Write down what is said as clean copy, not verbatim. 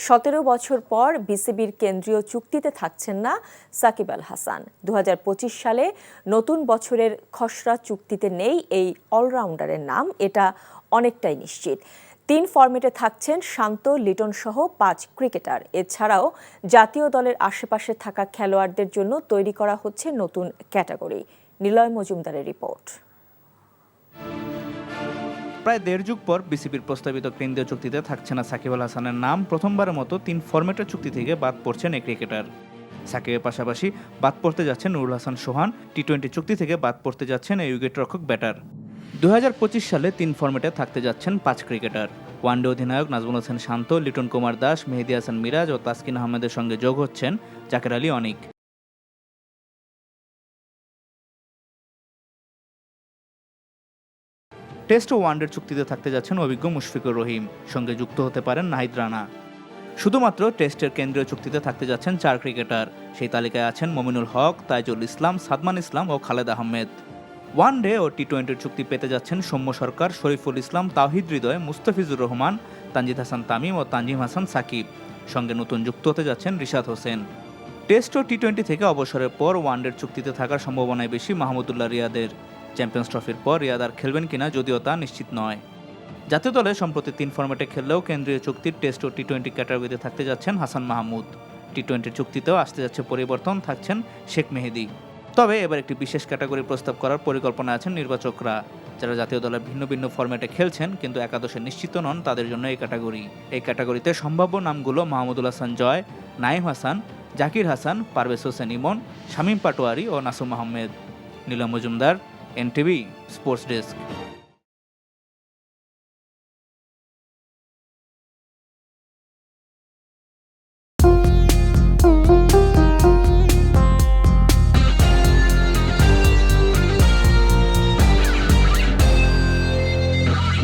17 বছর পর বিসিবির কেন্দ্রীয় চুক্তিতে থাকছেন না সাকিব আল হাসান। 2025 সালে নতুন বছরের খসড়া চুক্তিতে নেই এই অলরাউন্ডারের নাম, এটা অনেকটাই নিশ্চিত। 3 ফরম্যাটে থাকছেন শান্ত, লিটন সহ 5 ক্রিকেটার। এছাড়াও জাতীয় দলের আশেপাশে থাকা খেলোয়াড়দের জন্য তৈরি করা হচ্ছে নতুন ক্যাটাগরি। নিলয় মজুমদারের রিপোর্ট। প্রায় দেড় যুগ পর বিসিবির প্রস্তাবিত কেন্দ্রীয় চুক্তিতে থাকছে না সাকিব আল হাসানের নাম। প্রথমবারের মতো 3 ফরম্যাটের চুক্তি থেকে বাদ পড়ছেন এই ক্রিকেটার। সাকিবের পাশাপাশি বাদ পড়তে যাচ্ছেন নুরুল হাসান সোহান। টি-20 চুক্তি থেকে বাদ পড়তে যাচ্ছেন এই উইকেটরক্ষক ব্যাটার। 2025 সালে 3 ফরম্যাটে থাকতে যাচ্ছেন 5 ক্রিকেটার। ওয়ানডে অধিনায়ক নাজমুল হোসেন শান্ত, লিটন কুমার দাস, মেহেদী হাসান মিরাজ ও তাসকিন আহমেদের সঙ্গে যোগ হচ্ছেন জাকের আলী অনিক। টেস্ট ও ওয়ানডের চুক্তিতে থাকতে যাচ্ছেন অভিজ্ঞ মুশফিকুর রহিম, সঙ্গে যুক্ত হতে পারেন নাহিদ রানা। শুধুমাত্র টেস্টের কেন্দ্রীয় চুক্তিতে থাকতে যাচ্ছেন 4 ক্রিকেটার। সেই তালিকায় আছেন মমিনুল হক, তাইজুল ইসলাম, সাদমান ইসলাম ও খালেদ আহমেদ। ওয়ানডে ও টি-20 চুক্তি পেতে যাচ্ছেন সৌম্য সরকার, শরীফুল ইসলাম, তাওহিদ হৃদয়, মুস্তাফিজুর রহমান, তানজিদ হাসান তামিম ও তানজিম হাসান সাকিব। সঙ্গে নতুন যুক্ত হতে যাচ্ছেন রিশাদ হোসেন। টেস্ট ও টি-20 থেকে অবসরের পর ওয়ানডের চুক্তিতে থাকার সম্ভাবনাই বেশি মাহমুদুল্লাহ রিয়াদের। চ্যাম্পিয়ন্স ট্রফির পর রিয়াদ আর খেলবেন কিনা যদিও তা নিশ্চিত নয়। জাতীয় দলে সম্প্রতি 3 ফরম্যাটে খেললেও কেন্দ্রীয় চুক্তির টেস্ট ও টি-20 ক্যাটাগরিতে থাকতে যাচ্ছেন হাসান মাহমুদ। টি-20 চুক্তিতেও আসতে যাচ্ছে পরিবর্তন, থাকছেন শেখ মেহেদী। তবে এবার একটি বিশেষ ক্যাটাগরি প্রস্তাব করার পরিকল্পনা আছেন নির্বাচকরা। যারা জাতীয় দলের ভিন্ন ভিন্ন ফরম্যাটে খেলছেন কিন্তু একাদশে নিশ্চিত নন, তাদের জন্য এই ক্যাটাগরি। এই ক্যাটাগরিতে সম্ভাব্য নামগুলো মাহমুদুল হাসান জয়, নাইম হাসান, জাকির হাসান, পারভেজ হোসেন ইমন, শামীম পাটোয়ারি ও Nasum Ahmed. Niloy Majumder, NTV sports desk.